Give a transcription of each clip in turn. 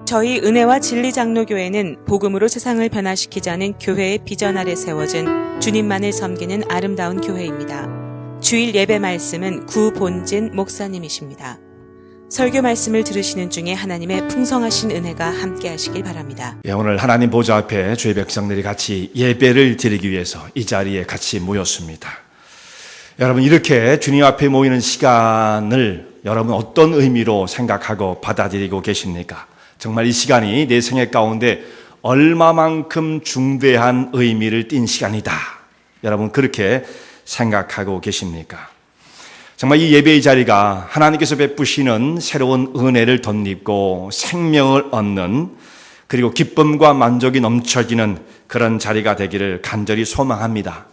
저희 은혜와 진리 장로교회는 복음으로 세상을 변화시키자는 교회의 비전 아래 세워진 주님만을 섬기는 아름다운 교회입니다. 주일 예배 말씀은 구본진 목사님이십니다. 설교 말씀을 들으시는 중에 하나님의 풍성하신 은혜가 함께 하시길 바랍니다. 오늘 하나님 보좌 앞에 주의 백성들이 같이 예배를 드리기 위해서 이 자리에 같이 모였습니다. 여러분, 이렇게 주님 앞에 모이는 시간을 여러분 어떤 의미로 생각하고 받아들이고 계십니까? 정말 이 시간이 내 생애 가운데 얼마만큼 중대한 의미를 띤 시간이다. 여러분 그렇게 생각하고 계십니까? 정말 이 예배의 자리가 하나님께서 베푸시는 새로운 은혜를 덧입고 생명을 얻는, 그리고 기쁨과 만족이 넘쳐지는 그런 자리가 되기를 간절히 소망합니다.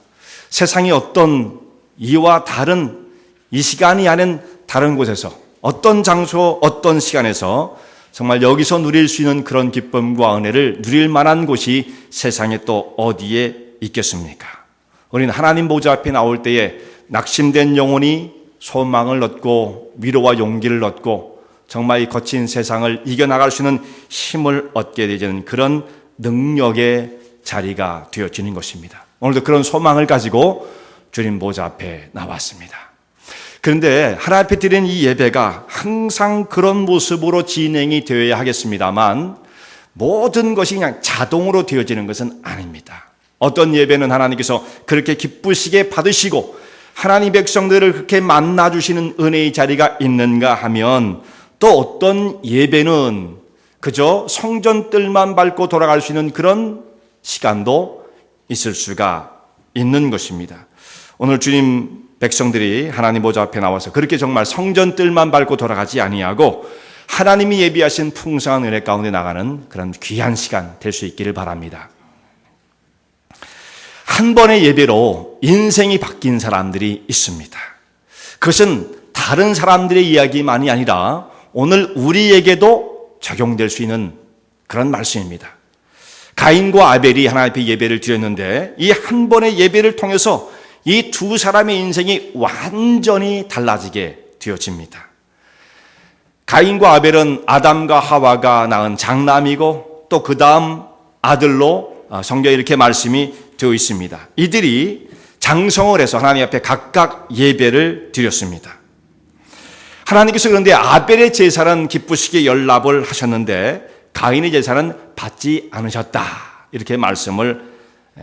세상이 어떤 이와 다른 이 시간이 아닌 다른 곳에서, 어떤 장소, 어떤 시간에서 정말 여기서 누릴 수 있는 그런 기쁨과 은혜를 누릴 만한 곳이 세상에 또 어디에 있겠습니까? 우리는 하나님 보좌 앞에 나올 때에 낙심된 영혼이 소망을 얻고 위로와 용기를 얻고 정말 이 거친 세상을 이겨나갈 수 있는 힘을 얻게 되는 그런 능력의 자리가 되어지는 것입니다. 오늘도 그런 소망을 가지고 주님 보좌 앞에 나왔습니다. 그런데 하나님 앞에 드리는 이 예배가 항상 그런 모습으로 진행이 되어야 하겠습니다만 모든 것이 그냥 자동으로 되어지는 것은 아닙니다. 어떤 예배는 하나님께서 그렇게 기쁘시게 받으시고 하나님 백성들을 그렇게 만나주시는 은혜의 자리가 있는가 하면, 또 어떤 예배는 그저 성전뜰만 밟고 돌아갈 수 있는 그런 시간도 있을 수가 있는 것입니다. 오늘 주님 백성들이 하나님 보좌 앞에 나와서 그렇게 정말 성전뜰만 밟고 돌아가지 아니하고 하나님이 예비하신 풍성한 은혜 가운데 나가는 그런 귀한 시간 될 수 있기를 바랍니다. 한 번의 예배로 인생이 바뀐 사람들이 있습니다. 그것은 다른 사람들의 이야기만이 아니라 오늘 우리에게도 적용될 수 있는 그런 말씀입니다. 가인과 아벨이 하나님 앞에 예배를 드렸는데 이 한 번의 예배를 통해서 이 두 사람의 인생이 완전히 달라지게 되어집니다. 가인과 아벨은 아담과 하와가 낳은 장남이고 또 그 다음 아들로 성경에 이렇게 말씀이 되어 있습니다. 이들이 장성을 해서 하나님 앞에 각각 예배를 드렸습니다. 하나님께서 그런데 아벨의 제사는 기쁘시게 연락을 하셨는데 가인의 제사는 받지 않으셨다, 이렇게 말씀을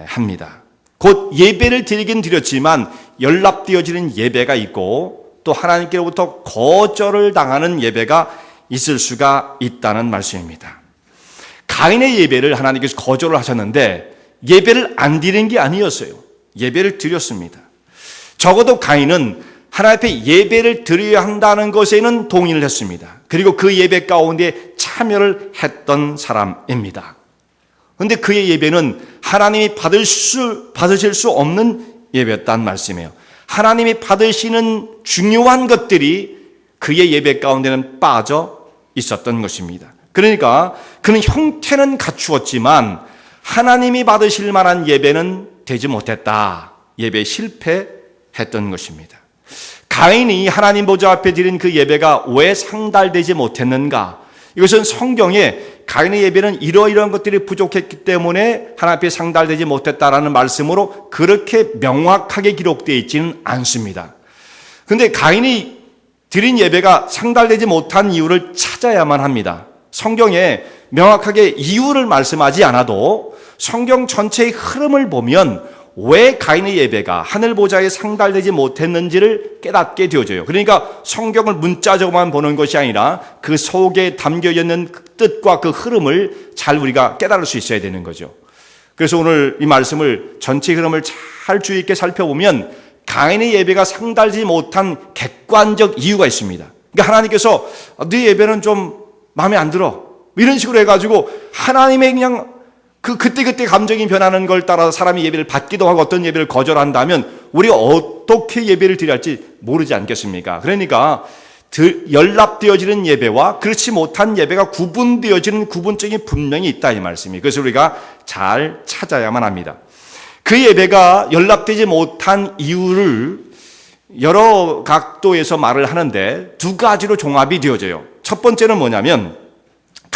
합니다. 곧 예배를 드리긴 드렸지만 연락되어지는 예배가 있고 또 하나님께로부터 거절을 당하는 예배가 있을 수가 있다는 말씀입니다. 가인의 예배를 하나님께서 거절을 하셨는데 예배를 안 드린 게 아니었어요. 예배를 드렸습니다. 적어도 가인은 하나님 앞에 예배를 드려야 한다는 것에는 동의를 했습니다. 그리고 그 예배 가운데 참여를 했던 사람입니다. 그런데 그의 예배는 하나님이 받으실 수 없는 예배였다는 말씀이에요. 하나님이 받으시는 중요한 것들이 그의 예배 가운데는 빠져 있었던 것입니다. 그러니까 그는 형태는 갖추었지만 하나님이 받으실 만한 예배는 되지 못했다. 예배에 실패했던 것입니다. 가인이 하나님 보좌 앞에 드린 그 예배가 왜 상달되지 못했는가? 이것은 성경에 가인의 예배는 이러이러한 것들이 부족했기 때문에 하나님 앞에 상달되지 못했다라는 말씀으로 그렇게 명확하게 기록되어 있지는 않습니다. 그런데 가인이 드린 예배가 상달되지 못한 이유를 찾아야만 합니다. 성경에 명확하게 이유를 말씀하지 않아도 성경 전체의 흐름을 보면 왜 가인의 예배가 하늘 보좌에 상달되지 못했는지를 깨닫게 되어져요. 그러니까 성경을 문자적으로만 보는 것이 아니라 그 속에 담겨 있는 뜻과 그 흐름을 잘 우리가 깨달을 수 있어야 되는 거죠. 그래서 오늘 이 말씀을 전체 흐름을 잘 주의 있게 살펴보면 가인의 예배가 상달되지 못한 객관적 이유가 있습니다. 그러니까 하나님께서 네 예배는 좀 마음에 안 들어, 이런 식으로 해가지고 하나님의 그냥 그때 감정이 변하는 걸 따라서 사람이 예배를 받기도 하고 어떤 예배를 거절한다면 우리가 어떻게 예배를 드려야 할지 모르지 않겠습니까? 그러니까 연락되어지는 예배와 그렇지 못한 예배가 구분되어지는 구분점이 분명히 있다, 이 말씀이. 그래서 우리가 잘 찾아야만 합니다. 그 예배가 연락되지 못한 이유를 여러 각도에서 말을 하는데 두 가지로 종합이 되어져요. 첫 번째는 뭐냐면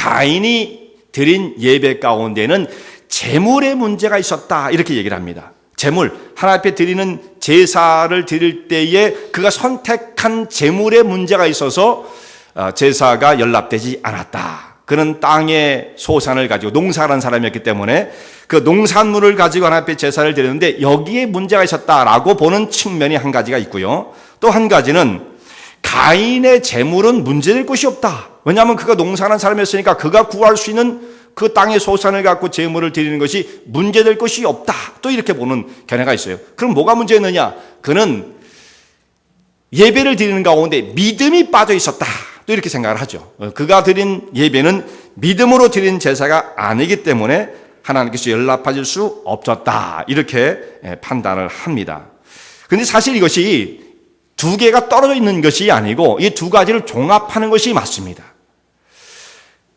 가인이 드린 예배 가운데는 제물의 문제가 있었다 이렇게 얘기를 합니다. 제물, 하나님 앞에 드리는 제사를 드릴 때에 그가 선택한 제물의 문제가 있어서 제사가 연락되지 않았다. 그는 땅의 소산을 가지고 농사하는 사람이었기 때문에 그 농산물을 가지고 하나님 앞에 제사를 드렸는데 여기에 문제가 있었다라고 보는 측면이 한 가지가 있고요. 또 한 가지는 가인의 제물은 문제될 것이 없다. 왜냐하면 그가 농사하는 사람이었으니까 그가 구할 수 있는 그 땅의 소산을 갖고 제물을 드리는 것이 문제될 것이 없다. 또 이렇게 보는 견해가 있어요. 그럼 뭐가 문제였느냐? 그는 예배를 드리는 가운데 믿음이 빠져 있었다. 또 이렇게 생각을 하죠. 그가 드린 예배는 믿음으로 드린 제사가 아니기 때문에 하나님께서 연락받을 수 없었다. 이렇게 판단을 합니다. 그런데 사실 이것이 두 개가 떨어져 있는 것이 아니고 이 두 가지를 종합하는 것이 맞습니다.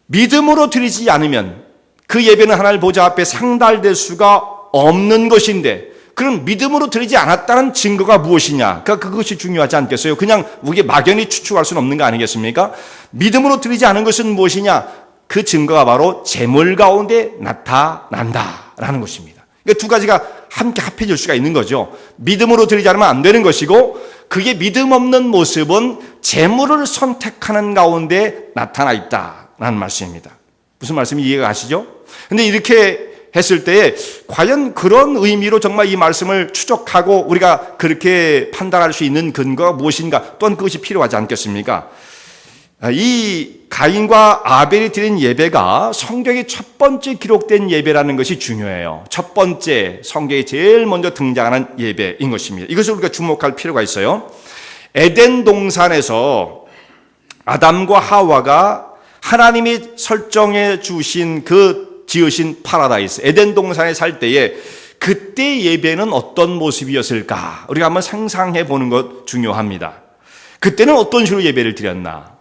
믿음으로 드리지 않으면 그 예배는 하나님 보좌 앞에 상달될 수가 없는 것인데 그럼 믿음으로 드리지 않았다는 증거가 무엇이냐? 그러니까 그것이 중요하지 않겠어요? 그냥 우리가 막연히 추측할 수는 없는 거 아니겠습니까? 믿음으로 드리지 않은 것은 무엇이냐? 그 증거가 바로 제물 가운데 나타난다라는 것입니다. 그러니까 두 가지가 함께 합해질 수가 있는 거죠. 믿음으로 드리지 않으면 안 되는 것이고 그게 믿음 없는 모습은 제물을 선택하는 가운데 나타나 있다라는 말씀입니다. 무슨 말씀이 이해가 가시죠? 근데 이렇게 했을 때에 과연 그런 의미로 정말 이 말씀을 추적하고 우리가 그렇게 판단할 수 있는 근거가 무엇인가 또한 그것이 필요하지 않겠습니까? 이 가인과 아벨이 드린 예배가 성경의 첫 번째 기록된 예배라는 것이 중요해요. 첫 번째 성경에 제일 먼저 등장하는 예배인 것입니다. 이것을 우리가 주목할 필요가 있어요. 에덴 동산에서 아담과 하와가 하나님이 설정해 주신 지으신 파라다이스 에덴 동산에 살 때에 그때 예배는 어떤 모습이었을까? 우리가 한번 상상해 보는 것 중요합니다. 그때는 어떤 식으로 예배를 드렸나?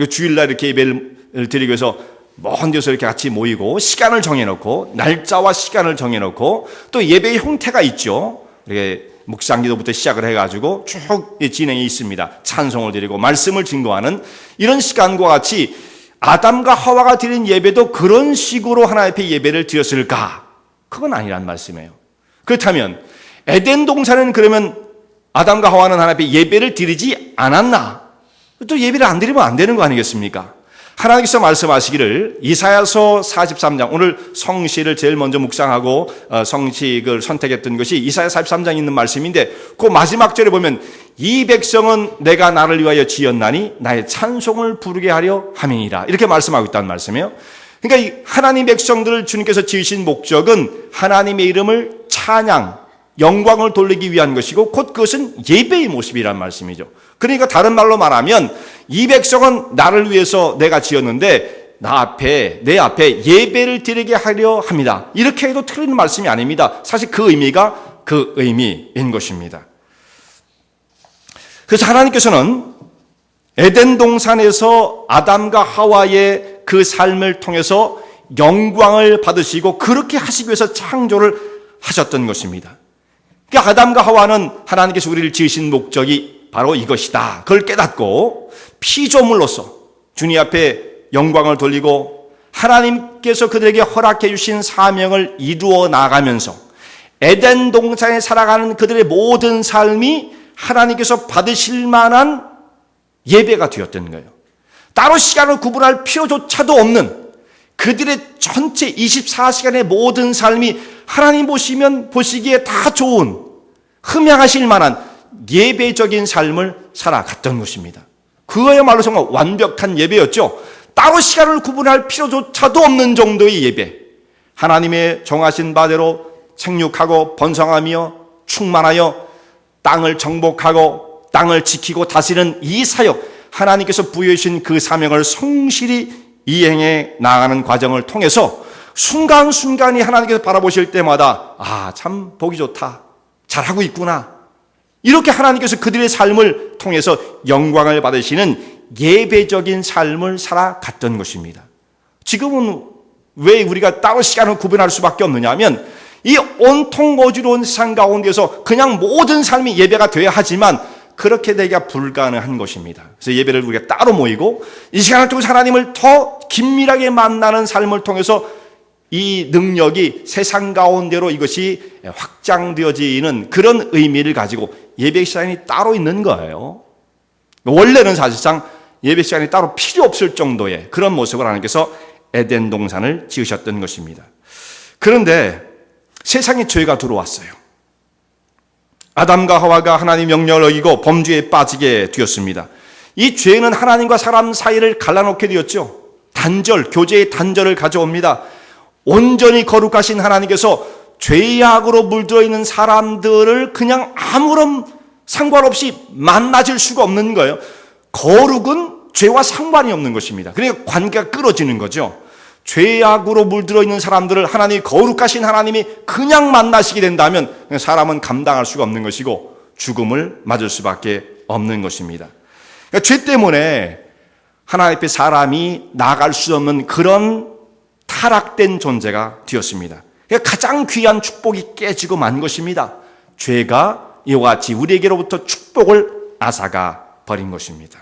주일날 이렇게 예배를 드리기 위해서 먼 데서 이렇게 같이 모이고 시간을 정해놓고 날짜와 시간을 정해놓고 또 예배의 형태가 있죠. 이렇게 묵상기도부터 시작을 해가지고 쭉 진행이 있습니다. 찬송을 드리고 말씀을 증거하는 이런 시간과 같이 아담과 하와가 드린 예배도 그런 식으로 하나님 앞에 예배를 드렸을까? 그건 아니란 말씀이에요. 그렇다면 에덴 동산은 그러면 아담과 하와는 하나님 앞에 예배를 드리지 않았나? 또 예배를 안 드리면 안 되는 거 아니겠습니까? 하나님께서 말씀하시기를 이사야서 43장 오늘 성시를 제일 먼저 묵상하고 성시를 선택했던 것이 이사야 43장에 있는 말씀인데 그 마지막 절에 보면 이 백성은 내가 나를 위하여 지었나니 나의 찬송을 부르게 하려 함이니라 이렇게 말씀하고 있다는 말씀이에요. 그러니까 이 하나님 백성들을 주님께서 지으신 목적은 하나님의 이름을 찬양 영광을 돌리기 위한 것이고 곧 그것은 예배의 모습이란 말씀이죠. 그러니까 다른 말로 말하면 이 백성은 나를 위해서 내가 지었는데 내 앞에 예배를 드리게 하려 합니다. 이렇게 해도 틀린 말씀이 아닙니다. 사실 그 의미가 그 의미인 것입니다. 그래서 하나님께서는 에덴 동산에서 아담과 하와의 그 삶을 통해서 영광을 받으시고 그렇게 하시기 위해서 창조를 하셨던 것입니다. 그러니까 아담과 하와는 하나님께서 우리를 지으신 목적이 바로 이것이다. 그걸 깨닫고 피조물로서 주님 앞에 영광을 돌리고 하나님께서 그들에게 허락해 주신 사명을 이루어 나가면서 에덴 동산에 살아가는 그들의 모든 삶이 하나님께서 받으실 만한 예배가 되었던 거예요. 따로 시간을 구분할 필요조차도 없는 그들의 전체 24시간의 모든 삶이 하나님 보시기에 다 좋은 흠양하실 만한 예배적인 삶을 살아갔던 것입니다. 그거야말로 정말 완벽한 예배였죠. 따로 시간을 구분할 필요조차도 없는 정도의 예배. 하나님의 정하신 바대로 생육하고 번성하며 충만하여 땅을 정복하고 땅을 지키고 다스리는 이 사역, 하나님께서 부여해 주신 그 사명을 성실히 이행해 나가는 과정을 통해서 순간순간이 하나님께서 바라보실 때마다 참 보기 좋다. 잘하고 있구나. 이렇게 하나님께서 그들의 삶을 통해서 영광을 받으시는 예배적인 삶을 살아갔던 것입니다. 지금은 왜 우리가 따로 시간을 구분할 수밖에 없느냐 하면 이 온통 어지러운 세상 가운데서 그냥 모든 삶이 예배가 되어야 하지만 그렇게 되기가 불가능한 것입니다. 그래서 예배를 우리가 따로 모이고 이 시간을 통해서 하나님을 더 긴밀하게 만나는 삶을 통해서 이 능력이 세상 가운데로 이것이 확장되어지는 그런 의미를 가지고 예배 시간이 따로 있는 거예요. 원래는 사실상 예배 시간이 따로 필요 없을 정도의 그런 모습을 하나님께서 에덴 동산을 지으셨던 것입니다. 그런데 세상에 죄가 들어왔어요. 아담과 하와가 하나님 명령을 어기고 범죄에 빠지게 되었습니다. 이 죄는 하나님과 사람 사이를 갈라놓게 되었죠. 단절, 교제의 단절을 가져옵니다. 온전히 거룩하신 하나님께서 죄악으로 물들어 있는 사람들을 그냥 아무런 상관없이 만나질 수가 없는 거예요. 거룩은 죄와 상관이 없는 것입니다. 그러니까 관계가 끊어지는 거죠. 죄악으로 물들어 있는 사람들을 하나님이 거룩하신 하나님이 그냥 만나시게 된다면 사람은 감당할 수가 없는 것이고 죽음을 맞을 수밖에 없는 것입니다. 그러니까 죄 때문에 하나님 앞에 사람이 나갈 수 없는 그런 타락된 존재가 되었습니다. 그러니까 가장 귀한 축복이 깨지고 만 것입니다. 죄가 이와 같이 우리에게로부터 축복을 앗아가 버린 것입니다.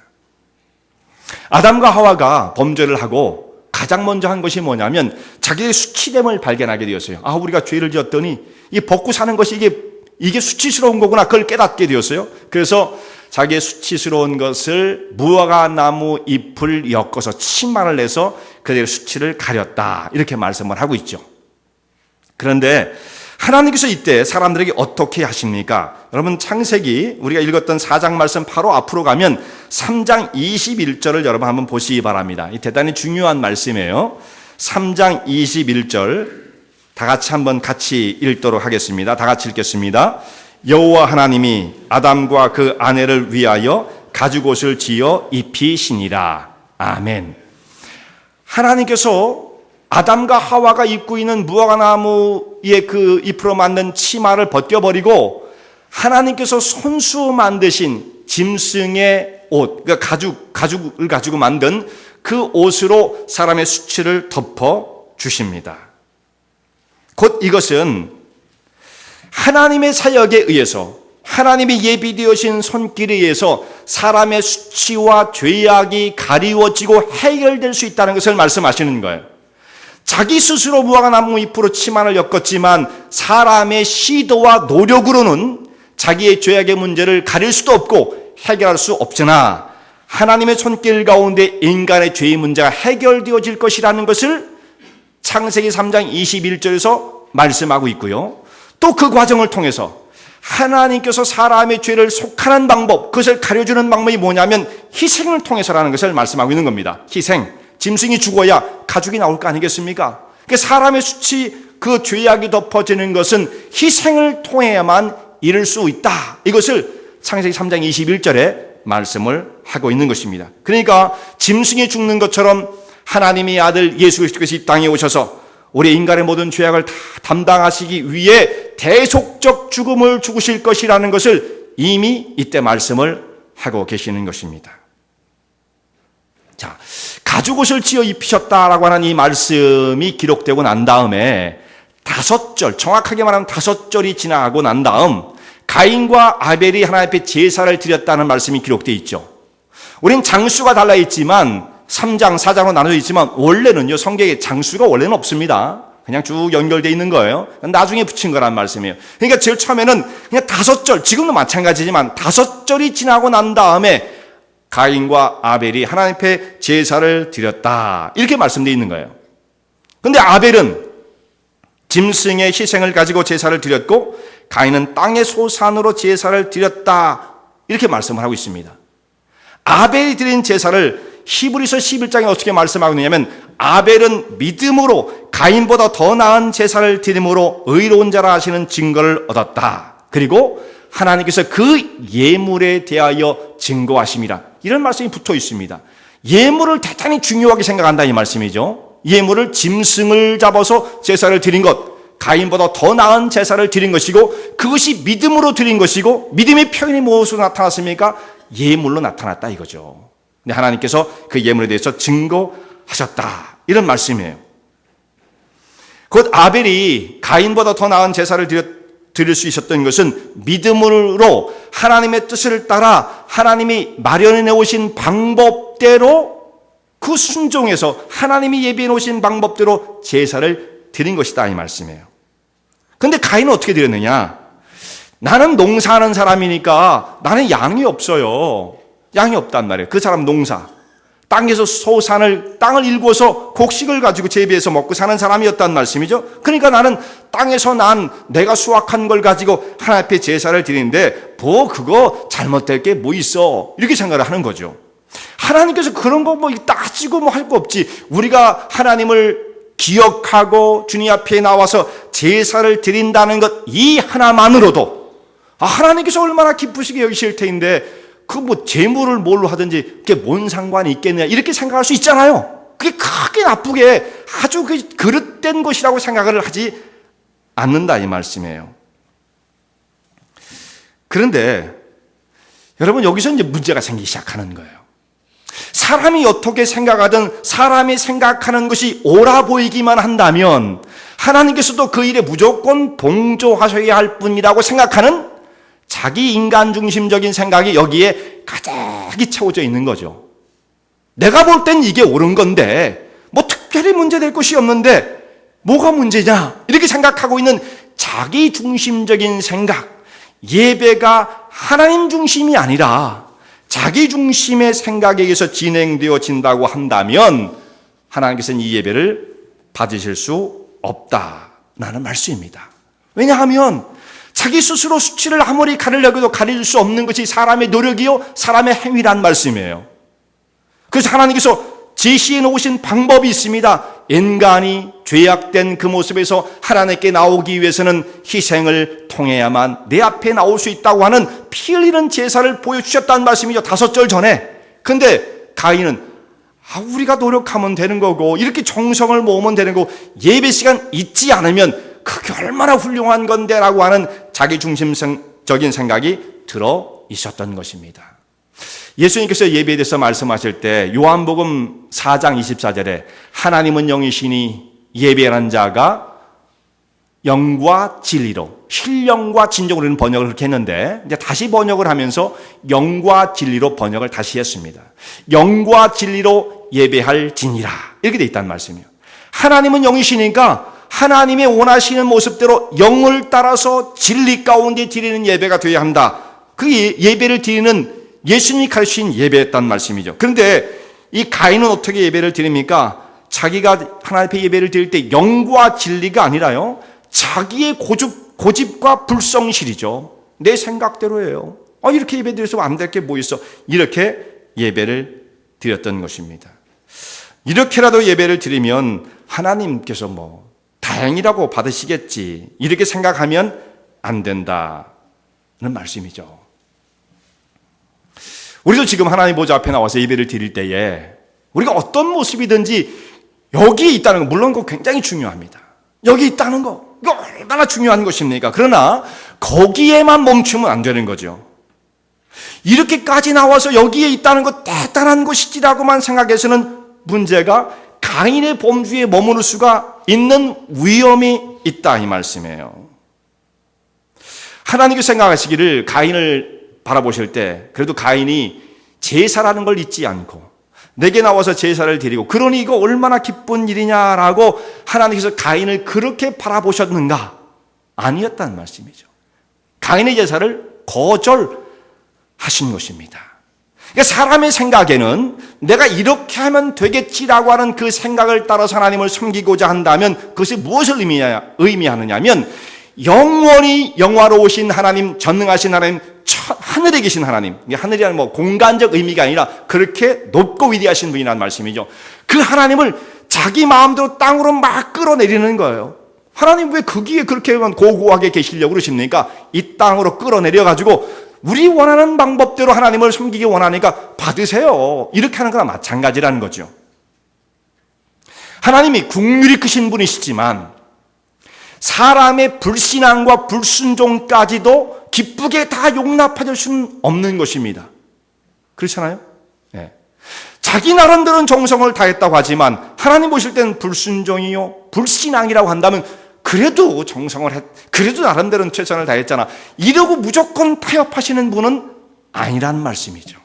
아담과 하와가 범죄를 하고 가장 먼저 한 것이 뭐냐면 자기의 수치됨을 발견하게 되었어요. 우리가 죄를 지었더니 이 벗고 사는 것이 이게 수치스러운 거구나. 그걸 깨닫게 되었어요. 그래서 자기의 수치스러운 것을 무화과 나무 잎을 엮어서 치마를 내서 그들의 수치를 가렸다. 이렇게 말씀을 하고 있죠. 그런데 하나님께서 이때 사람들에게 어떻게 하십니까? 여러분 창세기 우리가 읽었던 4장 말씀 바로 앞으로 가면 3장 21절을 여러분 한번 보시기 바랍니다. 이 대단히 중요한 말씀이에요. 3장 21절 다 같이 한번 같이 읽도록 하겠습니다. 다 같이 읽겠습니다. 여호와 하나님이 아담과 그 아내를 위하여 가죽옷을 지어 입히시니라. 아멘. 하나님께서 아담과 하와가 입고 있는 무화과나무의 그 잎으로 만든 치마를 벗겨버리고 하나님께서 손수 만드신 짐승의 옷, 그러니까 가죽을 가지고 만든 그 옷으로 사람의 수치를 덮어 주십니다. 곧 이것은 하나님의 사역에 의해서 하나님의 예비되어진 손길에 의해서 사람의 수치와 죄악이 가리워지고 해결될 수 있다는 것을 말씀하시는 거예요. 자기 스스로 무화과나무 잎으로 치마를 엮었지만 사람의 시도와 노력으로는 자기의 죄악의 문제를 가릴 수도 없고 해결할 수 없으나 하나님의 손길 가운데 인간의 죄의 문제가 해결되어질 것이라는 것을 창세기 3장 21절에서 말씀하고 있고요. 또 그 과정을 통해서 하나님께서 사람의 죄를 속하는 방법, 그것을 가려주는 방법이 뭐냐면 희생을 통해서라는 것을 말씀하고 있는 겁니다. 희생. 짐승이 죽어야 가죽이 나올 거 아니겠습니까? 그러니까 사람의 수치, 그 죄악이 덮어지는 것은 희생을 통해야만 이룰 수 있다. 이것을 창세기 3장 21절에 말씀을 하고 있는 것입니다. 그러니까 짐승이 죽는 것처럼 하나님의 아들 예수 그리스도께서 이 땅에 오셔서 우리 인간의 모든 죄악을 다 담당하시기 위해 대속적 죽음을 죽으실 것이라는 것을 이미 이때 말씀을 하고 계시는 것입니다. 자, 가죽옷을 지어 입히셨다라고 하는 이 말씀이 기록되고 난 다음에 5절, 정확하게 말하면 5절이 지나가고 난 다음 가인과 아벨이 하나님 앞에 제사를 드렸다는 말씀이 기록되어 있죠. 우린 장수가 달라 있지만 3장, 4장으로 나눠져 있지만 원래는요, 성경에 장수가 원래는 없습니다. 그냥 쭉 연결되어 있는 거예요. 나중에 붙인 거란 말씀이에요. 그러니까 제일 처음에는 그냥 5절, 지금도 마찬가지지만 5절이 지나고 난 다음에 가인과 아벨이 하나님 앞에 제사를 드렸다. 이렇게 말씀되어 있는 거예요. 그런데 아벨은 짐승의 희생을 가지고 제사를 드렸고 가인은 땅의 소산으로 제사를 드렸다. 이렇게 말씀을 하고 있습니다. 아벨이 드린 제사를 히브리서 11장에 어떻게 말씀하고 있냐면 아벨은 믿음으로 가인보다 더 나은 제사를 드림으로 의로운 자라 하시는 증거를 얻었다. 그리고 하나님께서 그 예물에 대하여 증거하심이라. 이런 말씀이 붙어 있습니다. 예물을 대단히 중요하게 생각한다 이 말씀이죠. 예물을 짐승을 잡아서 제사를 드린 것, 가인보다 더 나은 제사를 드린 것이고 그것이 믿음으로 드린 것이고 믿음의 표현이 무엇으로 나타났습니까? 예물로 나타났다 이거죠. 근데 하나님께서 그 예물에 대해서 증거하셨다. 이런 말씀이에요. 곧 아벨이 가인보다 더 나은 제사를 드릴 수 있었던 것은 믿음으로 하나님의 뜻을 따라 하나님이 마련해 놓으신 방법대로 그 순종해서 하나님이 예비해 놓으신 방법대로 제사를 드린 것이다 이 말씀이에요. 그런데 가인은 어떻게 드렸느냐? 나는 농사하는 사람이니까 나는 양이 없어요. 양이 없단 말이에요. 그 사람 농사. 땅에서 땅을 일구어서 곡식을 가지고 재배해서 먹고 사는 사람이었단 말씀이죠. 그러니까 나는 땅에서 난 내가 수확한 걸 가지고 하나님 앞에 제사를 드리는데 뭐 그거 잘못될 게 뭐 있어. 이렇게 생각을 하는 거죠. 하나님께서 그런 거 뭐 따지고 뭐 할 거 없지. 우리가 하나님을 기억하고 주님 앞에 나와서 제사를 드린다는 것 이 하나만으로도 하나님께서 얼마나 기쁘시게 여기실 테인데 그 뭐 재물을 뭘로 하든지 그게 뭔 상관이 있겠느냐 이렇게 생각할 수 있잖아요. 그게 크게 나쁘게 아주 그릇된 것이라고 생각을 하지 않는다 이 말씀이에요. 그런데 여러분 여기서 이제 문제가 생기기 시작하는 거예요. 사람이 어떻게 생각하든 사람이 생각하는 것이 옳아 보이기만 한다면 하나님께서도 그 일에 무조건 동조하셔야 할 뿐이라고 생각하는 자기 인간 중심적인 생각이 여기에 가득히 채워져 있는 거죠. 내가 볼 땐 이게 옳은 건데 뭐 특별히 문제될 것이 없는데 뭐가 문제냐 이렇게 생각하고 있는 자기 중심적인 생각, 예배가 하나님 중심이 아니라 자기 중심의 생각에 의해서 진행되어진다고 한다면 하나님께서는 이 예배를 받으실 수 없다라는 말씀입니다. 왜냐하면 자기 스스로 수치를 아무리 가리려고 해도 가릴 수 없는 것이 사람의 노력이요 사람의 행위란 말씀이에요. 그래서 하나님께서 제시해 놓으신 방법이 있습니다. 인간이 죄악된 그 모습에서 하나님께 나오기 위해서는 희생을 통해야만 내 앞에 나올 수 있다고 하는 피 흘리는 제사를 보여주셨다는 말씀이죠. 5절 전에. 근데 가인은 우리가 노력하면 되는 거고 이렇게 정성을 모으면 되는 거고 예배 시간 잊지 않으면 그게 얼마나 훌륭한 건데 라고 하는 자기 중심적인 생각이 들어 있었던 것입니다. 예수님께서 예배에 대해서 말씀하실 때 요한복음 4장 24절에 하나님은 영이시니 예배하는 자가 영과 진리로 신령과 진정으로 우리는 번역을 그렇게 했는데 이제 다시 번역을 하면서 영과 진리로 번역을 다시 했습니다. 영과 진리로 예배할 진이라 이렇게 돼 있다는 말씀이에요. 하나님은 영이시니까 하나님의 원하시는 모습대로 영을 따라서 진리 가운데 드리는 예배가 되어야 한다. 그 예배를 드리는 예수님이 가르치신 예배였단 말씀이죠. 그런데 이 가인은 어떻게 예배를 드립니까? 자기가 하나님 앞에 예배를 드릴 때 영과 진리가 아니라요. 자기의 고집과 불성실이죠. 내 생각대로예요. 이렇게 예배 드려서 안 될 게 뭐 있어. 이렇게 예배를 드렸던 것입니다. 이렇게라도 예배를 드리면 하나님께서 뭐 다행이라고 받으시겠지. 이렇게 생각하면 안 된다는 말씀이죠. 우리도 지금 하나님 보좌 앞에 나와서 예배를 드릴 때에 우리가 어떤 모습이든지 여기에 있다는 거 물론 그거 굉장히 중요합니다. 여기 있다는 거 이거 얼마나 중요한 것입니까? 그러나 거기에만 멈추면 안 되는 거죠. 이렇게까지 나와서 여기에 있다는 거 대단한 것이지라고만 생각해서는 문제가 가인의 범주에 머무를 수가 있는 위험이 있다 이 말씀이에요. 하나님께서 생각하시기를 가인을 바라보실 때 그래도 가인이 제사라는 걸 잊지 않고 내게 나와서 제사를 드리고 그러니 이거 얼마나 기쁜 일이냐라고 하나님께서 가인을 그렇게 바라보셨는가? 아니었다는 말씀이죠. 가인의 제사를 거절하신 것입니다. 그러니까 사람의 생각에는 내가 이렇게 하면 되겠지라고 하는 그 생각을 따라서 하나님을 섬기고자 한다면 그것이 무엇을 의미하느냐면 영원히 영화로우신 하나님, 전능하신 하나님, 하늘에 계신 하나님, 하늘이라는 뭐 공간적 의미가 아니라 그렇게 높고 위대하신 분이라는 말씀이죠. 그 하나님을 자기 마음대로 땅으로 막 끌어내리는 거예요. 하나님 왜 거기에 그렇게 고고하게 계시려고 그러십니까? 이 땅으로 끌어내려가지고 우리 원하는 방법대로 하나님을 섬기기 원하니까 받으세요. 이렇게 하는 거나 마찬가지라는 거죠. 하나님이 국률이 크신 분이시지만 사람의 불신앙과 불순종까지도 기쁘게 다 용납하실 수는 없는 것입니다. 그렇잖아요? 네. 자기 나름대로는 정성을 다했다고 하지만 하나님 보실 때는 불순종이요 불신앙이라고 한다면 그래도 그래도 나름대로는 최선을 다했잖아. 이러고 무조건 타협하시는 분은 아니란 말씀이죠.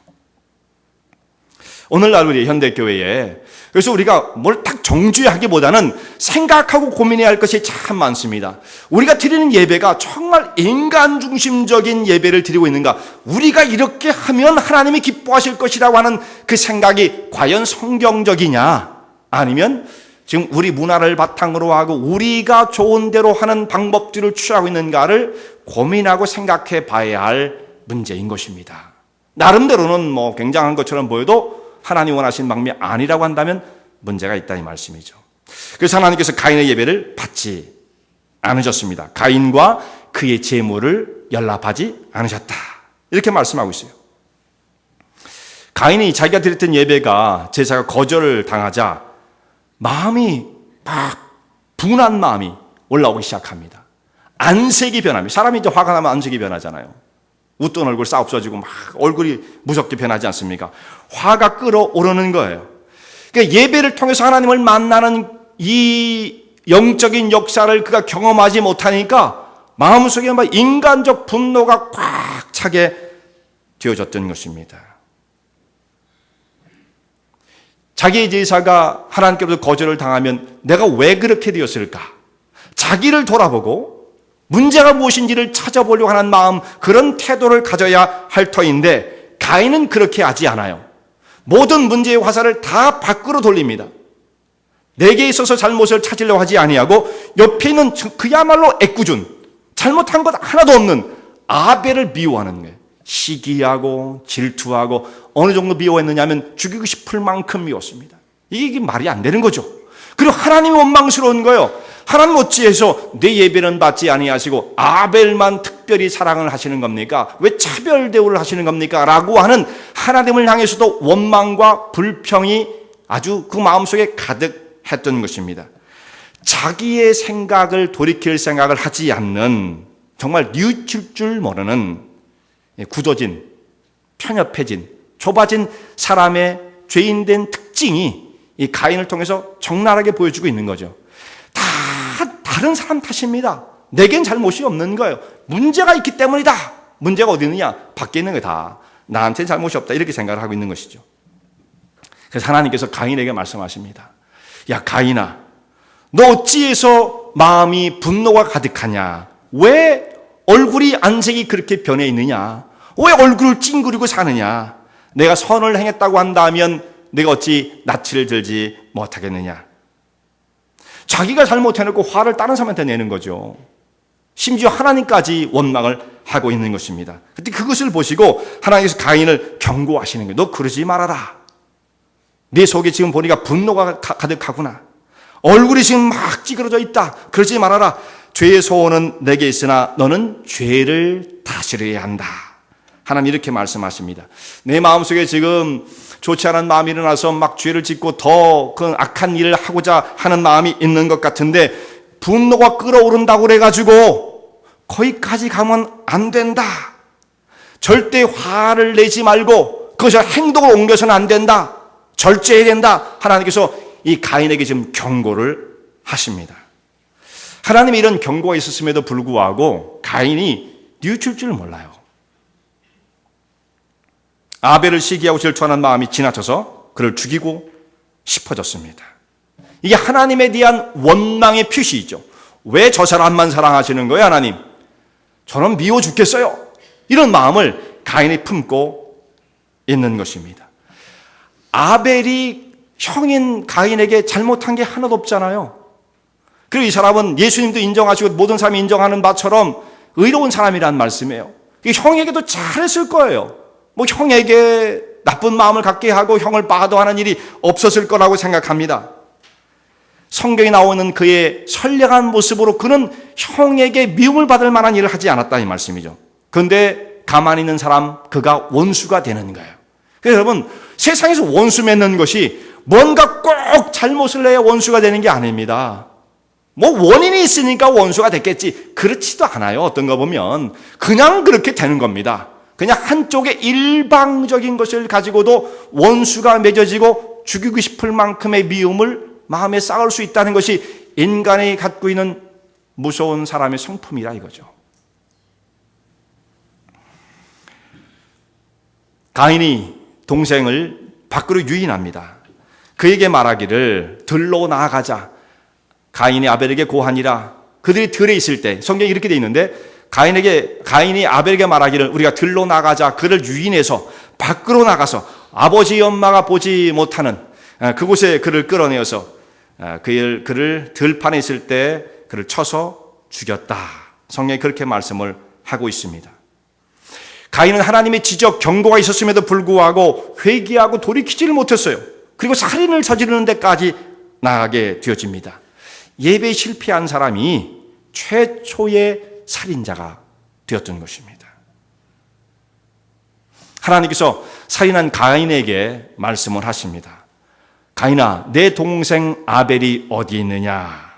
오늘날 우리 현대교회에 그래서 우리가 뭘 딱 정죄하기보다는 생각하고 고민해야 할 것이 참 많습니다. 우리가 드리는 예배가 정말 인간 중심적인 예배를 드리고 있는가? 우리가 이렇게 하면 하나님이 기뻐하실 것이라고 하는 그 생각이 과연 성경적이냐? 아니면 지금 우리 문화를 바탕으로 하고 우리가 좋은 대로 하는 방법들을 취하고 있는가를 고민하고 생각해 봐야 할 문제인 것입니다. 나름대로는 뭐 굉장한 것처럼 보여도 하나님 원하시는 방법이 아니라고 한다면 문제가 있다 이 말씀이죠. 그래서 하나님께서 가인의 예배를 받지 않으셨습니다. 가인과 그의 재물을 연락하지 않으셨다. 이렇게 말씀하고 있어요. 가인이 자기가 드렸던 예배가 제사가 거절을 당하자 마음이 막 분한 마음이 올라오기 시작합니다. 안색이 변합니다. 사람이 이제 화가 나면 안색이 변하잖아요. 웃던 얼굴 싹 없어지고 막 얼굴이 무섭게 변하지 않습니까? 화가 끓어오르는 거예요. 그러니까 예배를 통해서 하나님을 만나는 이 영적인 역사를 그가 경험하지 못하니까 마음속에 막 인간적 분노가 꽉 차게 되어졌던 것입니다. 자기의 제사가 하나님께로부터 거절을 당하면 내가 왜 그렇게 되었을까? 자기를 돌아보고 문제가 무엇인지를 찾아보려고 하는 마음, 그런 태도를 가져야 할 터인데 가인은 그렇게 하지 않아요. 모든 문제의 화살을 다 밖으로 돌립니다. 내게 있어서 잘못을 찾으려고 하지 아니하고 옆에 있는 그야말로 애꿎은 잘못한 것 하나도 없는 아벨을 미워하는 거예요. 시기하고 질투하고 어느 정도 미워했느냐면 죽이고 싶을 만큼 미웠습니다. 이게 말이 안 되는 거죠. 그리고 하나님이 원망스러운 거예요. 하나님 어찌해서 내 예배는 받지 아니하시고 아벨만 특별히 사랑을 하시는 겁니까? 왜 차별 대우를 하시는 겁니까? 라고 하는 하나님을 향해서도 원망과 불평이 아주 그 마음속에 가득했던 것입니다. 자기의 생각을 돌이킬 생각을 하지 않는 정말 뉘우칠 줄 모르는 굳어진, 편협해진, 좁아진 사람의 죄인된 특징이 이 가인을 통해서 적나라하게 보여주고 있는 거죠. 다 다른 사람 탓입니다. 내겐 잘못이 없는 거예요. 문제가 있기 때문이다. 문제가 어디 있느냐? 밖에 있는 거다. 나한테는 잘못이 없다. 이렇게 생각을 하고 있는 것이죠. 그래서 하나님께서 가인에게 말씀하십니다. 야 가인아, 너 어찌해서 마음이 분노가 가득하냐? 왜 얼굴이 안색이 그렇게 변해 있느냐? 왜 얼굴을 찡그리고 사느냐? 내가 선을 행했다고 한다면 내가 어찌 낯을 들지 못하겠느냐? 자기가 잘못해놓고 화를 다른 사람한테 내는 거죠. 심지어 하나님까지 원망을 하고 있는 것입니다. 그때 그것을 보시고 하나님께서 가인을 경고하시는 거예요. 너 그러지 말아라. 내 속에 지금 보니까 분노가 가득하구나. 얼굴이 지금 막 찌그러져 있다. 그러지 말아라. 죄의 소원은 내게 있으나 너는 죄를 다스려야 한다. 하나님 이렇게 말씀하십니다. 내 마음속에 지금 좋지 않은 마음이 일어나서 막 죄를 짓고 더 그 악한 일을 하고자 하는 마음이 있는 것 같은데 분노가 끓어오른다고 그래가지고 거기까지 가면 안 된다. 절대 화를 내지 말고 그것을 행동으로 옮겨서는 안 된다. 절제해야 된다. 하나님께서 이 가인에게 지금 경고를 하십니다. 하나님이 이런 경고가 있었음에도 불구하고 가인이 뉘우칠 줄 몰라요. 아벨을 시기하고 질투하는 마음이 지나쳐서 그를 죽이고 싶어졌습니다. 이게 하나님에 대한 원망의 표시이죠. 왜 저 사람만 사랑하시는 거예요, 하나님? 저는 미워 죽겠어요. 이런 마음을 가인이 품고 있는 것입니다. 아벨이 형인 가인에게 잘못한 게 하나도 없잖아요. 그리고 이 사람은 예수님도 인정하시고 모든 사람이 인정하는 바처럼 의로운 사람이라는 말씀이에요. 형에게도 잘했을 거예요. 뭐 형에게 나쁜 마음을 갖게 하고 형을 빠도하는 일이 없었을 거라고 생각합니다. 성경에 나오는 그의 선량한 모습으로 그는 형에게 미움을 받을 만한 일을 하지 않았다 이 말씀이죠. 그런데 가만히 있는 사람 그가 원수가 되는 거예요. 그래서 여러분 세상에서 원수 맺는 것이 뭔가 꼭 잘못을 해야 원수가 되는 게 아닙니다. 뭐 원인이 있으니까 원수가 됐겠지. 그렇지도 않아요. 어떤 거 보면 그냥 그렇게 되는 겁니다. 그냥 한쪽의 일방적인 것을 가지고도 원수가 맺어지고 죽이고 싶을 만큼의 미움을 마음에 쌓을 수 있다는 것이 인간이 갖고 있는 무서운 사람의 성품이라 이거죠. 가인이 동생을 밖으로 유인합니다. 그에게 말하기를 들로 나아가자. 가인이 아벨에게 고하니라. 그들이 들에 있을 때 성경이 이렇게 돼 있는데 가인이 아벨에게 말하기를 우리가 들로 나가자. 그를 유인해서 밖으로 나가서 아버지 엄마가 보지 못하는 그곳에 그를 끌어내어서 그를 들판에 있을 때 그를 쳐서 죽였다. 성경이 그렇게 말씀을 하고 있습니다. 가인은 하나님의 지적 경고가 있었음에도 불구하고 회개하고 돌이키지를 못했어요. 그리고 살인을 저지르는 데까지 나가게 되어집니다. 예배에 실패한 사람이 최초의 살인자가 되었던 것입니다. 하나님께서 살인한 가인에게 말씀을 하십니다. 가인아, 내 동생 아벨이 어디 있느냐?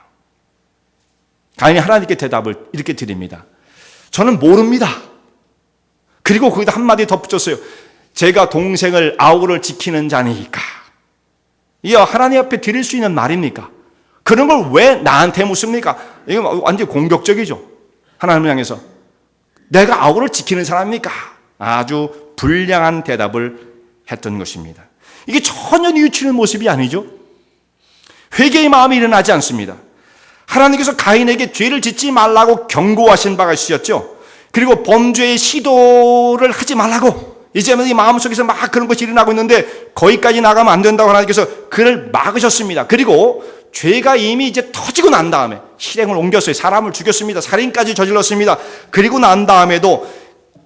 가인이 하나님께 대답을 이렇게 드립니다. 저는 모릅니다. 그리고 거기다 한마디 덧붙였어요. 제가 동생을 아우를 지키는 자니까. 이게 하나님 앞에 드릴 수 있는 말입니까? 그런 걸 왜 나한테 묻습니까? 이거 완전히 공격적이죠. 하나님을 향해서. 내가 아우를 지키는 사람입니까? 아주 불량한 대답을 했던 것입니다. 이게 전혀 뉘우치는 모습이 아니죠. 회개의 마음이 일어나지 않습니다. 하나님께서 가인에게 죄를 짓지 말라고 경고하신 바가 있었죠. 그리고 범죄의 시도를 하지 말라고 이제는 이 마음속에서 막 그런 것이 일어나고 있는데 거기까지 나가면 안 된다고 하나님께서 그를 막으셨습니다. 그리고 죄가 이미 이제 터지고 난 다음에 실행을 옮겼어요. 사람을 죽였습니다. 살인까지 저질렀습니다. 그리고 난 다음에도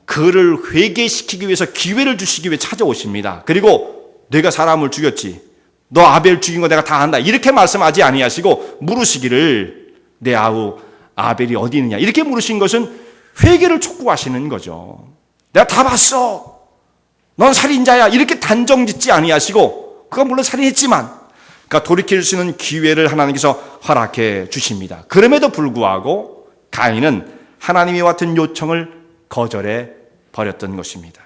그를 회개시키기 위해서 기회를 주시기 위해 찾아오십니다. 그리고 내가 사람을 죽였지. 너 아벨 죽인 거 내가 다 안다. 이렇게 말씀하지 아니하시고 물으시기를 내 아우 아벨이 어디 있느냐. 이렇게 물으신 것은 회개를 촉구하시는 거죠. 내가 다 봤어. 넌 살인자야. 이렇게 단정 짓지 아니하시고 그건 물론 살인했지만 그러니까 돌이킬 수 있는 기회를 하나님께서 허락해 주십니다. 그럼에도 불구하고 가인은 하나님이 같은 요청을 거절해 버렸던 것입니다.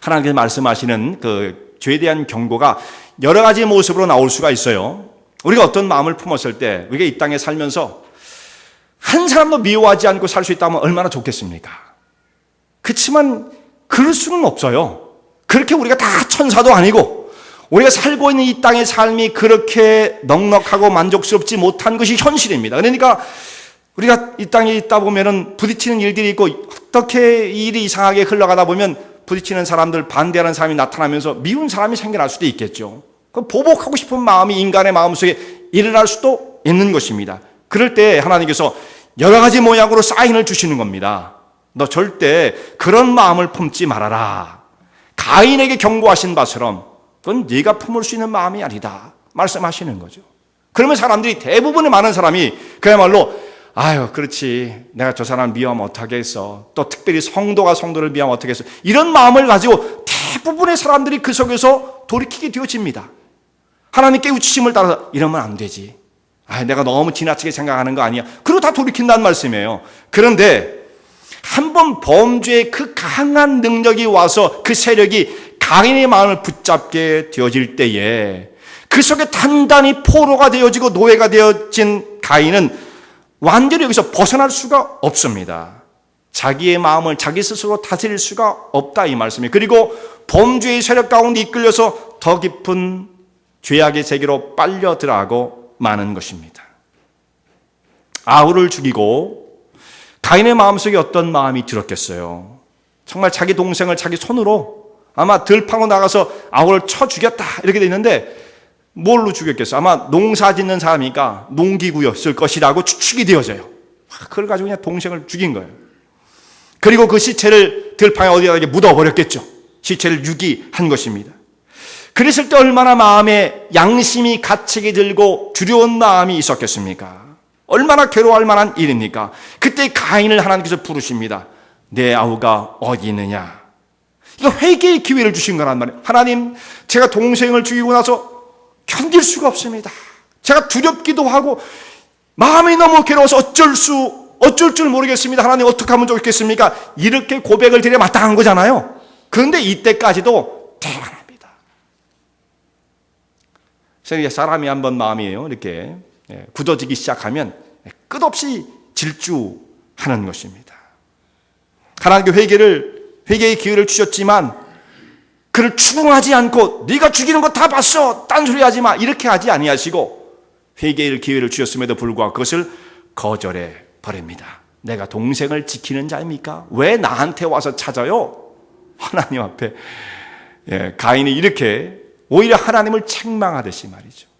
하나님께서 말씀하시는 그 죄에 대한 경고가 여러 가지 모습으로 나올 수가 있어요. 우리가 어떤 마음을 품었을 때 우리가 이 땅에 살면서 한 사람도 미워하지 않고 살 수 있다면 얼마나 좋겠습니까? 그렇지만 그럴 수는 없어요. 그렇게 우리가 다 천사도 아니고 우리가 살고 있는 이 땅의 삶이 그렇게 넉넉하고 만족스럽지 못한 것이 현실입니다. 그러니까 우리가 이 땅에 있다 보면은 부딪히는 일들이 있고 어떻게 일이 이상하게 흘러가다 보면 부딪히는 사람들, 반대하는 사람이 나타나면서 미운 사람이 생겨날 수도 있겠죠. 그 보복하고 싶은 마음이 인간의 마음속에 일어날 수도 있는 것입니다. 그럴 때 하나님께서 여러 가지 모양으로 사인을 주시는 겁니다. 너 절대 그런 마음을 품지 말아라. 가인에게 경고하신 바처럼 그건 네가 품을 수 있는 마음이 아니다 말씀하시는 거죠. 그러면 사람들이 대부분의 많은 사람이 그야말로 아유 그렇지 내가 저 사람 미워하면 어떡하겠어. 또 특별히 성도가 성도를 미워하면 어떡하겠어. 이런 마음을 가지고 대부분의 사람들이 그 속에서 돌이키게 되어집니다. 하나님 깨우치심을 따라서 이러면 안 되지. 아, 내가 너무 지나치게 생각하는 거 아니야. 그리고 다 돌이킨다는 말씀이에요. 그런데 한번 범죄의 그 강한 능력이 와서 그 세력이 가인의 마음을 붙잡게 되어질 때에 그 속에 단단히 포로가 되어지고 노예가 되어진 가인은 완전히 여기서 벗어날 수가 없습니다. 자기의 마음을 자기 스스로 다스릴 수가 없다 이 말씀이에요. 그리고 범죄의 세력 가운데 이끌려서 더 깊은 죄악의 세계로 빨려 들어가고 마는 것입니다. 아우를 죽이고 가인의 마음속에 어떤 마음이 들었겠어요. 정말 자기 동생을 자기 손으로 아마 들판으로 나가서 아우를 쳐 죽였다 이렇게 돼 있는데 뭘로 죽였겠어요? 아마 농사 짓는 사람이니까 농기구였을 것이라고 추측이 되어져요. 그걸 가지고 그냥 동생을 죽인 거예요. 그리고 그 시체를 들판에 어디다 묻어버렸겠죠. 시체를 유기한 것입니다. 그랬을 때 얼마나 마음에 양심이 갇히게 들고 두려운 마음이 있었겠습니까? 얼마나 괴로워할 만한 일입니까? 그때 가인을 하나님께서 부르십니다. 내 아우가 어디 있느냐? 이거 회개의 기회를 주신 거란 말이에요. 하나님, 제가 동생을 죽이고 나서 견딜 수가 없습니다. 제가 두렵기도 하고 마음이 너무 괴로워서 어쩔 줄 모르겠습니다. 하나님 어떻게 하면 좋겠습니까? 이렇게 고백을 드려 마땅한 거잖아요. 그런데 이때까지도 대단합니다. 그래서 사람이 한번 마음이에요. 이렇게 굳어지기 시작하면 끝없이 질주하는 것입니다. 하나님께 회개의 기회를 주셨지만 그를 추궁하지 않고 네가 죽이는 거 다 봤어, 딴소리 하지 마, 이렇게 하지 아니하시고 회개의 기회를 주셨음에도 불구하고 그것을 거절해 버립니다. 내가 동생을 지키는 자입니까? 왜 나한테 와서 찾아요? 하나님 앞에 가인이 이렇게 오히려 하나님을 책망하듯이 말이죠.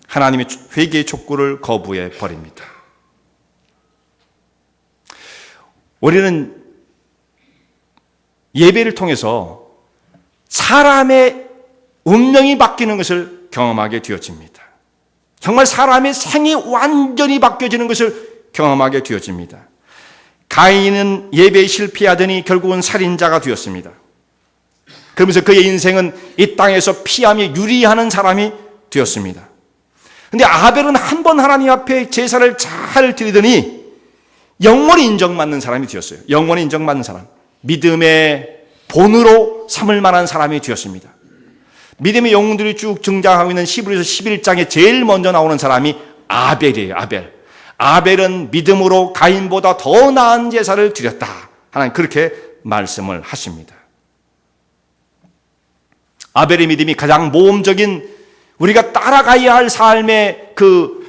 하나님의 회개의 촉구를 거부해 버립니다. 우리는 예배를 통해서 사람의 운명이 바뀌는 것을 경험하게 되어집니다. 정말 사람의 생이 완전히 바뀌어지는 것을 경험하게 되어집니다. 가인은 예배에 실패하더니 결국은 살인자가 되었습니다. 그러면서 그의 인생은 이 땅에서 피하며 유리하는 사람이 되었습니다. 그런데 아벨은 한 번 하나님 앞에 제사를 잘 드리더니 영원히 인정받는 사람이 되었어요. 영원히 인정받는 사람. 믿음의 본으로 삼을 만한 사람이 되었습니다. 믿음의 영웅들이 쭉 등장하고 있는 히브리서 11장에 제일 먼저 나오는 사람이 아벨이에요. 아벨은 믿음으로 가인보다 더 나은 제사를 드렸다. 하나님 그렇게 말씀을 하십니다. 아벨의 믿음이 가장 모험적인 우리가 따라가야 할 삶의 그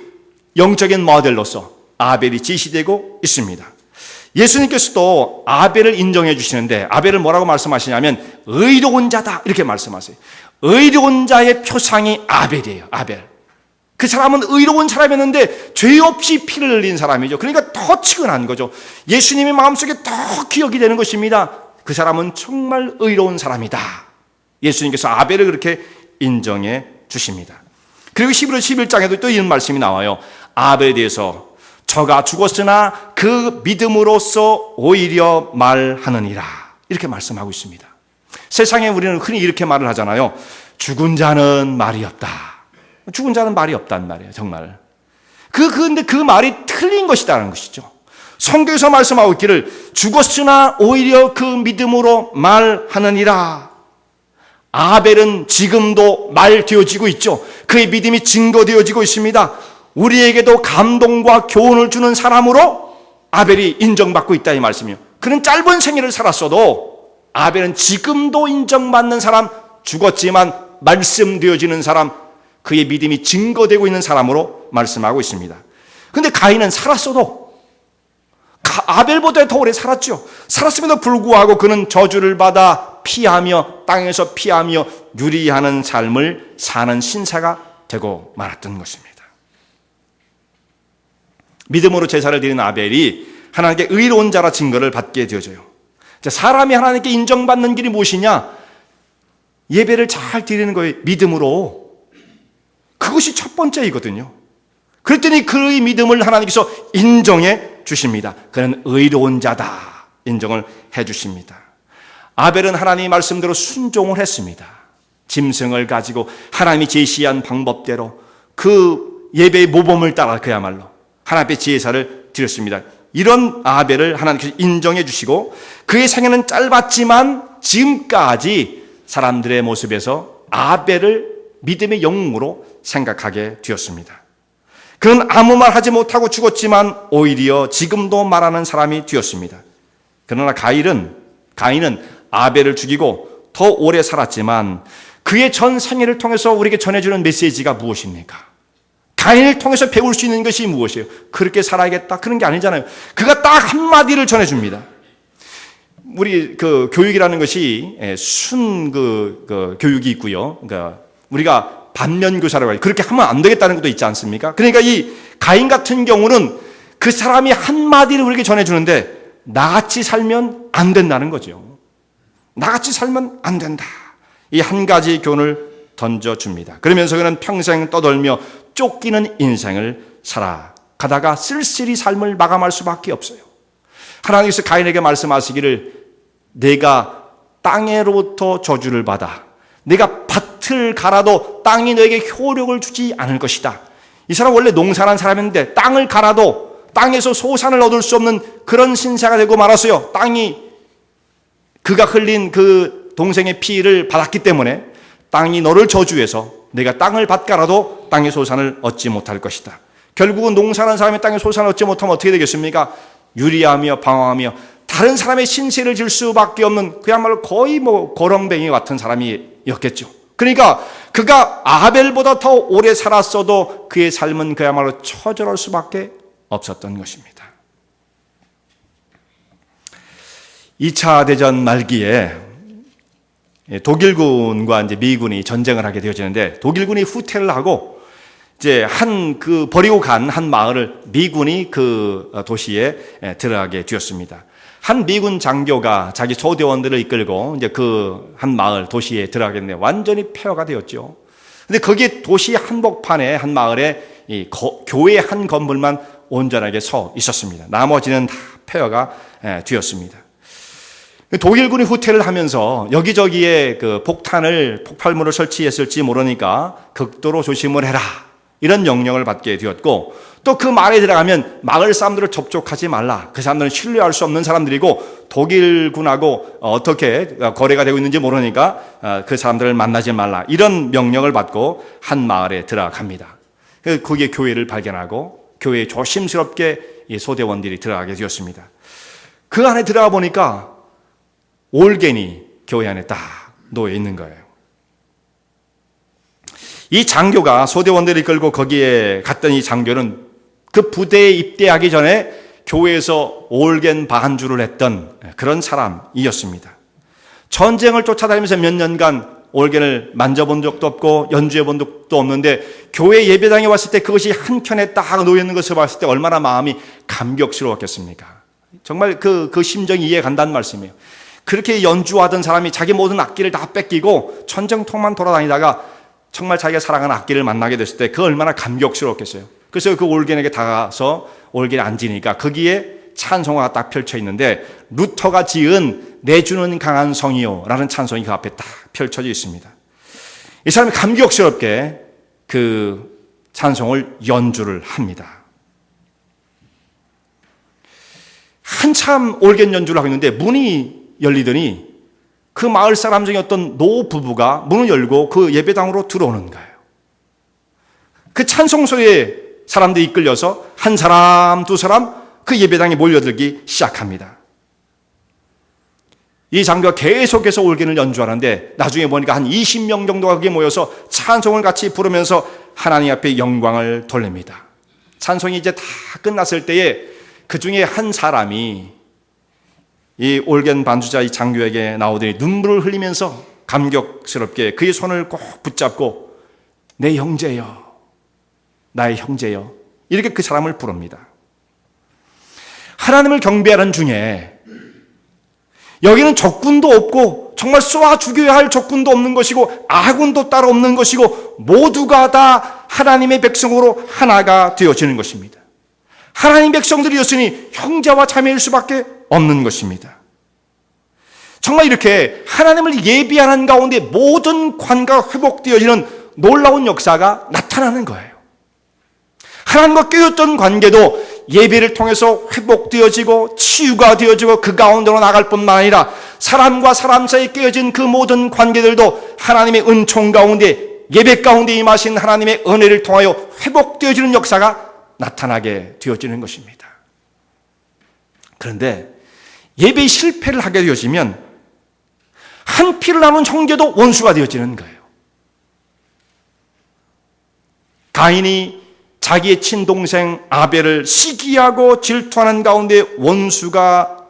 영적인 모델로서 아벨이 지시되고 있습니다. 예수님께서도 아벨을 인정해 주시는데 아벨을 뭐라고 말씀하시냐면 의로운 자다 이렇게 말씀하세요. 의로운 자의 표상이 아벨이에요. 아벨. 그 사람은 의로운 사람이었는데 죄 없이 피를 흘린 사람이죠. 그러니까 더 치근한 거죠. 예수님의 마음속에 더 기억이 되는 것입니다. 그 사람은 정말 의로운 사람이다. 예수님께서 아벨을 그렇게 인정해 주십니다. 그리고 히브리서 11장에도 또 이런 말씀이 나와요. 아벨에 대해서 저가 죽었으나 그 믿음으로써 오히려 말하느니라 이렇게 말씀하고 있습니다. 세상에 우리는 흔히 이렇게 말을 하잖아요. 죽은 자는 말이 없다. 죽은 자는 말이 없단 말이에요. 정말. 근데 그 말이 틀린 것이다라는 것이죠. 성경에서 말씀하고 있기를 죽었으나 오히려 그 믿음으로 말하느니라. 아벨은 지금도 말되어지고 있죠. 그의 믿음이 증거되어지고 있습니다. 우리에게도 감동과 교훈을 주는 사람으로 아벨이 인정받고 있다 이 말씀이요. 그는 짧은 생애를 살았어도 아벨은 지금도 인정받는 사람, 죽었지만 말씀되어지는 사람, 그의 믿음이 증거되고 있는 사람으로 말씀하고 있습니다. 그런데 가인은 살았어도 아벨보다 더 오래 살았죠. 살았음에도 불구하고 그는 저주를 받아 피하며 땅에서 피하며 유리하는 삶을 사는 신사가 되고 말았던 것입니다. 믿음으로 제사를 드리는 아벨이 하나님께 의로운 자라 증거를 받게 되어져요. 사람이 하나님께 인정받는 길이 무엇이냐? 예배를 잘 드리는 거예요. 믿음으로. 그것이 첫 번째이거든요. 그랬더니 그의 믿음을 하나님께서 인정해 주십니다. 그는 의로운 자다. 인정을 해 주십니다. 아벨은 하나님의 말씀대로 순종을 했습니다. 짐승을 가지고 하나님이 제시한 방법대로 그 예배의 모범을 따라 그야말로 하나님 앞에 제사를 드렸습니다. 이런 아벨을 하나님께서 인정해 주시고 그의 생애는 짧았지만 지금까지 사람들의 모습에서 아벨을 믿음의 영웅으로 생각하게 되었습니다. 그는 아무 말 하지 못하고 죽었지만 오히려 지금도 말하는 사람이 되었습니다. 그러나 가인은 아벨을 죽이고 더 오래 살았지만 그의 전 생애를 통해서 우리에게 전해주는 메시지가 무엇입니까? 가인을 통해서 배울 수 있는 것이 무엇이에요? 그렇게 살아야겠다 그런 게 아니잖아요. 그가 딱 한마디를 전해줍니다. 우리 그 교육이라는 것이 교육이 있고요. 그러니까 우리가 반면교사라고 해요. 그렇게 하면 안 되겠다는 것도 있지 않습니까? 그러니까 이 가인 같은 경우는 그 사람이 한마디를 우리에게 전해주는데 나같이 살면 안 된다는 거죠. 나같이 살면 안 된다. 이 한 가지 교훈을 던져줍니다. 그러면서 그는 평생 떠돌며 쫓기는 인생을 살아가다가 쓸쓸히 삶을 마감할 수밖에 없어요. 하나님께서 가인에게 말씀하시기를 내가 땅으로부터 저주를 받아 내가 밭을 갈아도 땅이 너에게 효력을 주지 않을 것이다. 이 사람 원래 농사란 사람인데 땅을 갈아도 땅에서 소산을 얻을 수 없는 그런 신사가 되고 말았어요. 땅이 그가 흘린 그 동생의 피를 받았기 때문에 땅이 너를 저주해서 내가 땅을 밭가라도 땅의 소산을 얻지 못할 것이다. 결국은 농사하는 사람이 땅의 소산을 얻지 못하면 어떻게 되겠습니까? 유리하며 방황하며 다른 사람의 신세를 질 수밖에 없는 그야말로 거의 고렁뱅이 같은 사람이었겠죠. 그러니까 그가 아벨보다 더 오래 살았어도 그의 삶은 그야말로 처절할 수밖에 없었던 것입니다. 2차 대전 말기에 독일군과 이제 미군이 전쟁을 하게 되어지는데, 독일군이 후퇴를 하고 이제 버리고 간 한 마을을 미군이 그 도시에 들어가게 되었습니다. 한 미군 장교가 자기 소대원들을 이끌고 이제 그 한 마을 도시에 들어가겠는데 완전히 폐허가 되었죠. 근데 거기에 도시 한복판에 한 마을에 교회 한 건물만 온전하게 서 있었습니다. 나머지는 다 폐허가 되었습니다. 독일군이 후퇴를 하면서 여기저기에 그 폭발물을 설치했을지 모르니까 극도로 조심을 해라, 이런 명령을 받게 되었고, 또 그 마을에 들어가면 마을 사람들을 접촉하지 말라. 그 사람들은 신뢰할 수 없는 사람들이고 독일군하고 어떻게 거래가 되고 있는지 모르니까 그 사람들을 만나지 말라, 이런 명령을 받고 한 마을에 들어갑니다. 거기에 교회를 발견하고 교회에 조심스럽게 이 소대원들이 들어가게 되었습니다. 그 안에 들어가 보니까 올겐이 교회 안에 딱 놓여 있는 거예요. 이 장교가 소대원들을 이끌고 거기에 갔던 이 장교는 그 부대에 입대하기 전에 교회에서 올겐 반주를 했던 그런 사람이었습니다. 전쟁을 쫓아다니면서 몇 년간 올겐을 만져본 적도 없고 연주해 본 적도 없는데 교회 예배당에 왔을 때 그것이 한 켠에 딱 놓여 있는 것을 봤을 때 얼마나 마음이 감격스러웠겠습니까? 정말 그 심정이 이해 간다는 말씀이에요. 그렇게 연주하던 사람이 자기 모든 악기를 다 뺏기고 천정통만 돌아다니다가 정말 자기가 사랑하는 악기를 만나게 됐을 때 그 얼마나 감격스러웠겠어요. 그래서 그 올겐에게 다가가서 올겐에 앉으니까 거기에 찬송화가 딱 펼쳐 있는데, 루터가 지은 내주는 강한 성이요 라는 찬송이 그 앞에 딱 펼쳐져 있습니다. 이 사람이 감격스럽게 그 찬송을 연주를 합니다. 한참 올겐 연주를 하고 있는데 문이 열리더니 그 마을 사람 중에 어떤 노 부부가 문을 열고 그 예배당으로 들어오는 거예요. 그 찬송소에 사람들이 이끌려서 한 사람, 두 사람 그 예배당에 몰려들기 시작합니다. 이 장교가 계속해서 올겐을 연주하는데 나중에 보니까 한 20명 정도가 거기에 모여서 찬송을 같이 부르면서 하나님 앞에 영광을 돌립니다. 찬송이 이제 다 끝났을 때에 그 중에 한 사람이 이 올겐 반주자 이 장교에게 나오더니 눈물을 흘리면서 감격스럽게 그의 손을 꼭 붙잡고 내 형제여, 나의 형제여, 이렇게 그 사람을 부릅니다. 하나님을 경배하는 중에 여기는 적군도 없고 정말 쏘아 죽여야 할 적군도 없는 것이고 아군도 따로 없는 것이고 모두가 다 하나님의 백성으로 하나가 되어지는 것입니다. 하나님 백성들이었으니 형제와 자매일 수밖에 없는 것입니다. 정말 이렇게 하나님을 예비하는 가운데 모든 관계가 회복되어지는 놀라운 역사가 나타나는 거예요. 하나님과 깨어졌던 관계도 예배를 통해서 회복되어지고 치유가 되어지고 그 가운데로 나갈 뿐만 아니라 사람과 사람 사이에 깨어진 그 모든 관계들도 하나님의 은총 가운데, 예배 가운데 임하신 하나님의 은혜를 통하여 회복되어지는 역사가 나타나게 되어지는 것입니다. 그런데 예배 실패를 하게 되어지면 한 피를 나눈 형제도 원수가 되어지는 거예요. 가인이 자기의 친동생 아벨을 시기하고 질투하는 가운데 원수가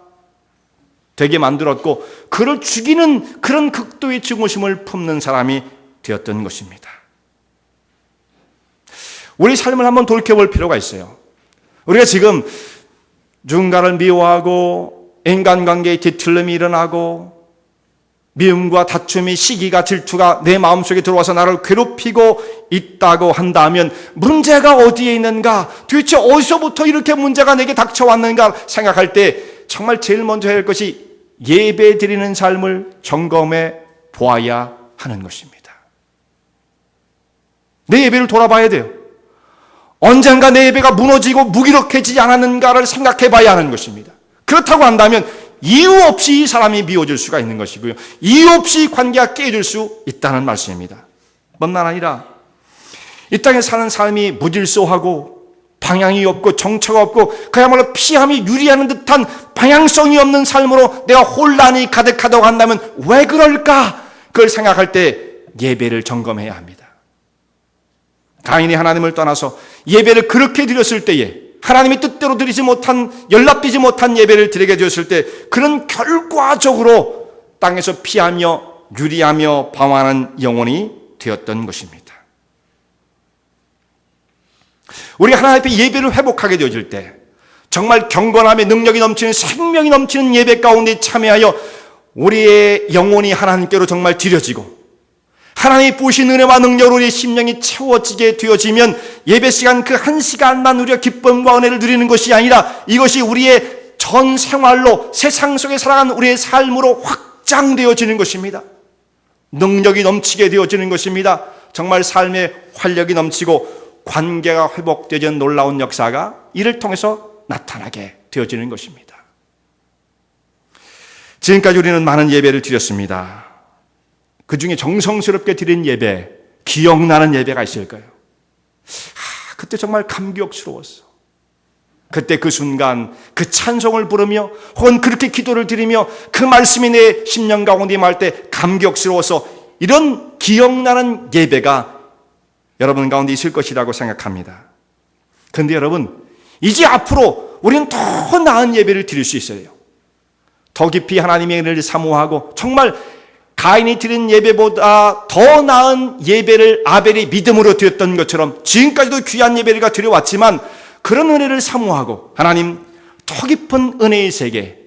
되게 만들었고 그를 죽이는 그런 극도의 증오심을 품는 사람이 되었던 것입니다. 우리 삶을 한번 돌이켜볼 필요가 있어요. 우리가 지금 누군가를 미워하고 인간관계에 뒤틀림이 일어나고 미움과 다툼이, 시기가, 질투가 내 마음속에 들어와서 나를 괴롭히고 있다고 한다면 문제가 어디에 있는가, 도대체 어디서부터 이렇게 문제가 내게 닥쳐왔는가 생각할 때 정말 제일 먼저 해야 할 것이 예배 드리는 삶을 점검해 보아야 하는 것입니다. 내 예배를 돌아봐야 돼요. 언젠가 내 예배가 무너지고 무기력해지지 않았는가를 생각해 봐야 하는 것입니다. 그렇다고 한다면 이유 없이 사람이 미워질 수가 있는 것이고요, 이유 없이 관계가 깨질 수 있다는 말씀입니다. 뿐만 아니라 이 땅에 사는 삶이 무질서하고 방향이 없고 정처가 없고 그야말로 피함이 유리하는 듯한 방향성이 없는 삶으로 내가 혼란이 가득하다고 한다면 왜 그럴까? 그걸 생각할 때 예배를 점검해야 합니다. 가인이 하나님을 떠나서 예배를 그렇게 드렸을 때에 하나님의 뜻대로 드리지 못한, 연락되지 못한 예배를 드리게 되었을 때 그런 결과적으로 땅에서 피하며 유리하며 방황하는 영혼이 되었던 것입니다. 우리 하나님 앞에 예배를 회복하게 되어질 때 정말 경건함의 능력이 넘치는 생명이 넘치는 예배 가운데 참여하여 우리의 영혼이 하나님께로 정말 드려지고 하나님이 부으신 은혜와 능력으로 우리의 심령이 채워지게 되어지면 예배 시간 그 한 시간만 우리가 기쁨과 은혜를 누리는 것이 아니라 이것이 우리의 전 생활로 세상 속에 살아가는 우리의 삶으로 확장되어지는 것입니다. 능력이 넘치게 되어지는 것입니다. 정말 삶의 활력이 넘치고 관계가 회복되어지는 놀라운 역사가 이를 통해서 나타나게 되어지는 것입니다. 지금까지 우리는 많은 예배를 드렸습니다. 그 중에 정성스럽게 드린 예배, 기억나는 예배가 있을까요? 그때 정말 감격스러웠어. 그때 그 순간 그 찬송을 부르며 혹은 그렇게 기도를 드리며 그 말씀이 내 심령 가운데 임할 때 감격스러워서 이런 기억나는 예배가 여러분 가운데 있을 것이라고 생각합니다. 그런데 여러분, 이제 앞으로 우리는 더 나은 예배를 드릴 수 있어요. 더 깊이 하나님의 은혜를 사모하고 정말 가인이 드린 예배보다 더 나은 예배를 아벨이 믿음으로 드렸던 것처럼 지금까지도 귀한 예배를 드려왔지만 그런 은혜를 사모하고 하나님 더 깊은 은혜의 세계,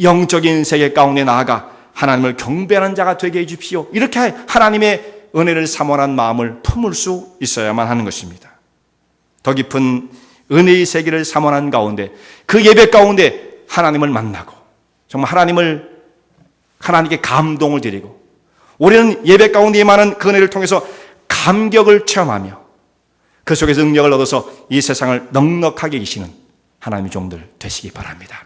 영적인 세계 가운데 나아가 하나님을 경배하는 자가 되게 해주십시오. 이렇게 하나님의 은혜를 사모하는 마음을 품을 수 있어야만 하는 것입니다. 더 깊은 은혜의 세계를 사모하는 가운데 그 예배 가운데 하나님을 만나고 정말 하나님께 감동을 드리고 우리는 예배 가운데 임하는 그 은혜를 통해서 감격을 체험하며 그 속에서 능력을 얻어서 이 세상을 넉넉하게 이기시는 하나님의 종들 되시기 바랍니다.